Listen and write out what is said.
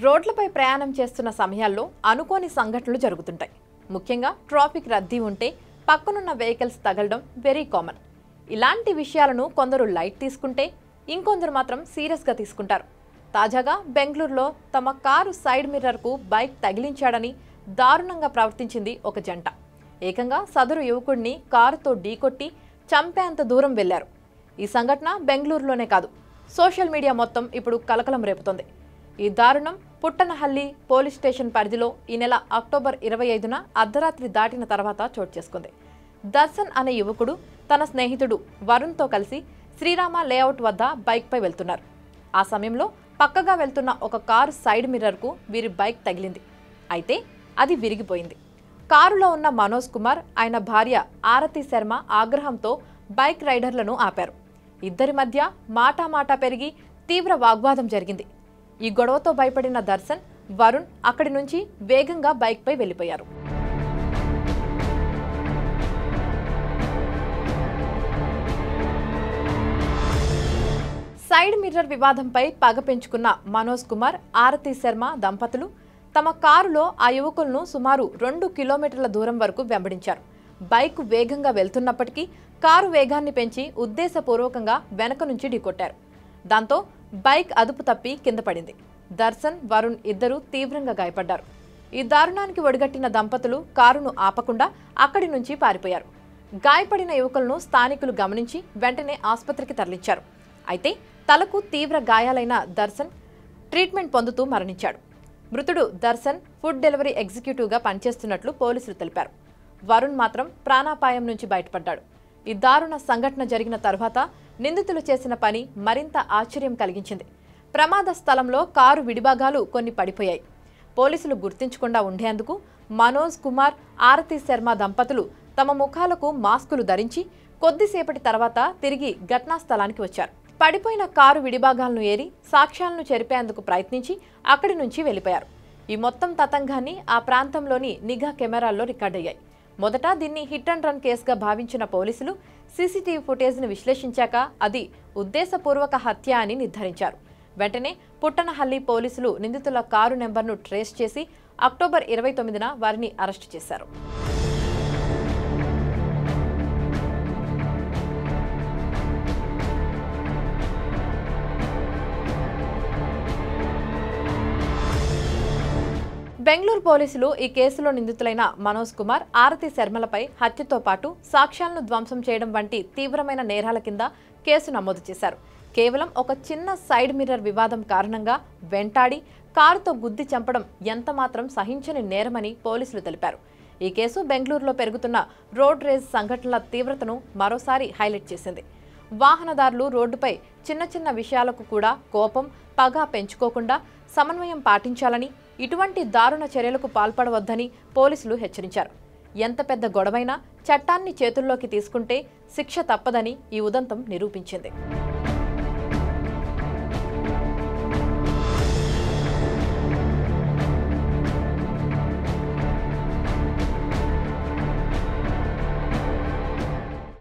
రోడ్లపై ప్రయాణం చేస్తున్న సమయాల్లో అనుకోని సంఘటనలు జరుగుతుంటాయి. ముఖ్యంగా ట్రాఫిక్ రద్దీ ఉంటే పక్కనున్న వెహికల్స్ తగలడం వెరీ కామన్. ఇలాంటి విషయాలను కొందరు లైట్ తీసుకుంటే ఇంకొందరు మాత్రం సీరియస్గా తీసుకుంటారు. తాజాగా బెంగళూరులో తమ కారు సైడ్ మిర్రర్కు బైక్ తగిలించాడని దారుణంగా ప్రవర్తించింది ఒక జంట. ఏకంగా సదరు యువకుడిని కారుతో ఢీకొట్టి చంపేంత దూరం వెళ్లారు. ఈ సంఘటన బెంగళూరులోనే కాదు, సోషల్ మీడియా మొత్తం ఇప్పుడు కలకలం రేపుతోంది. ఈ దారుణం పుట్టనహల్లి పోలీస్ స్టేషన్ పరిధిలో ఈ నెల అక్టోబర్ 25న అర్ధరాత్రి దాటిన తర్వాత చోటు చేసుకుంది. దర్శన్ అనే యువకుడు తన స్నేహితుడు వరుణ్తో కలిసి శ్రీరామ లేఅవుట్ వద్ద బైక్పై వెళ్తున్నారు. ఆ సమయంలో పక్కగా వెళ్తున్న ఒక కారు సైడ్ మిర్రర్కు వీరి బైక్ తగిలింది. అయితే అది విరిగిపోయింది. కారులో ఉన్న మనోజ్ కుమార్, ఆయన భార్య ఆరతి శర్మ ఆగ్రహంతో బైక్ రైడర్లను ఆపారు. ఇద్దరి మధ్య మాటామాటా పెరిగి తీవ్ర వాగ్వాదం జరిగింది. ఈ గొడవతో భయపడిన దర్శన్, వరుణ్ అక్కడి నుంచి వేగంగా బైక్పై వెళ్లిపోయారు. సైడ్ మిర్రర్ వివాదంపై పగ పెంచుకున్న మనోజ్ కుమార్, ఆరతి శర్మ దంపతులు తమ కారులో ఆ యువకులను సుమారు 2 కిలోమీటర్ల దూరం వరకు వెంబడించారు. బైక్ వేగంగా వెళ్తున్నప్పటికీ కారు వేగాన్ని పెంచి ఉద్దేశపూర్వకంగా వెనక నుంచి ఢీకొట్టారు. దాంతో బైక్ అదుపు తప్పి కింద పడింది. దర్శన్, వరుణ్ ఇద్దరూ తీవ్రంగా గాయపడ్డారు. ఈ దారుణానికి ఒడిగట్టిన దంపతులు కారును ఆపకుండా అక్కడి నుంచి పారిపోయారు. గాయపడిన యువకులను స్థానికులు గమనించి వెంటనే ఆసుపత్రికి తరలించారు. అయితే తలకు తీవ్ర గాయాలైన దర్శన్ ట్రీట్మెంట్ పొందుతూ మరణించాడు. మృతుడు దర్శన్ ఫుడ్ డెలివరీ ఎగ్జిక్యూటివ్గా పనిచేస్తున్నట్లు పోలీసులు తెలిపారు. వరుణ్ మాత్రం ప్రాణాపాయం నుంచి బయటపడ్డాడు. ఈ దారుణ సంఘటన జరిగిన తర్వాత నిందితులు చేసిన పని మరింత ఆశ్చర్యం కలిగించింది. ప్రమాద స్థలంలో కారు విడిభాగాలు కొన్ని పడిపోయాయి. పోలీసులు గుర్తించకుండా ఉండేందుకు మనోజ్ కుమార్, ఆరతి శర్మ దంపతులు తమ ముఖాలకు మాస్కులు ధరించి కొద్దిసేపటి తర్వాత తిరిగి ఘటనా స్థలానికి వచ్చారు. పడిపోయిన కారు విడిభాగాలను ఏరి సాక్ష్యాలను చెరిపేందుకు ప్రయత్నించి అక్కడి నుంచి వెళ్లిపోయారు. ఈ మొత్తం తతంగాన్ని ఆ ప్రాంతంలోని నిఘా కెమెరాల్లో రికార్డయ్యాయి. మొదట దీన్ని హిట్ అండ్ రన్ కేసుగా భావించిన పోలీసులు సీసీటీవీ ఫుటేజ్ను విశ్లేషించాక అది ఉద్దేశపూర్వక హత్య అని నిర్ధారించారు. వెంటనే పుట్టనహల్లి పోలీసులు నిందితుల కారు నెంబర్ను ట్రేస్ చేసి అక్టోబర్ 29న వారిని అరెస్టు చేశారు. బెంగళూరు పోలీసులు ఈ కేసులో నిందితులైన మనోజ్ కుమార్, ఆరతి శర్మలపై హత్యతో పాటు సాక్ష్యాలను ధ్వంసం చేయడం వంటి తీవ్రమైన నేరాల కింద కేసు నమోదు చేశారు. కేవలం ఒక చిన్న సైడ్ మిర్రర్ వివాదం కారణంగా వెంటాడి కారుతో గుద్ది చంపడం ఎంతమాత్రం సహించని నేరమని పోలీసులు తెలిపారు. ఈ కేసు బెంగళూరులో పెరుగుతున్న రోడ్ రేజ్ సంఘటనల తీవ్రతను మరోసారి హైలైట్ చేసింది. వాహనదారులు రోడ్డుపై చిన్న చిన్న విషయాలకు కూడా కోపం, పగ పెంచుకోకుండా సమన్వయం పాటించాలని, ఇటువంటి దారుణ చర్యలకు పాల్పడవద్దని పోలీసులు హెచ్చరించారు. ఎంత పెద్ద గొడవైనా చట్టాన్ని చేతుల్లోకి తీసుకుంటే శిక్ష తప్పదని ఈ ఉదంతం నిరూపించింది.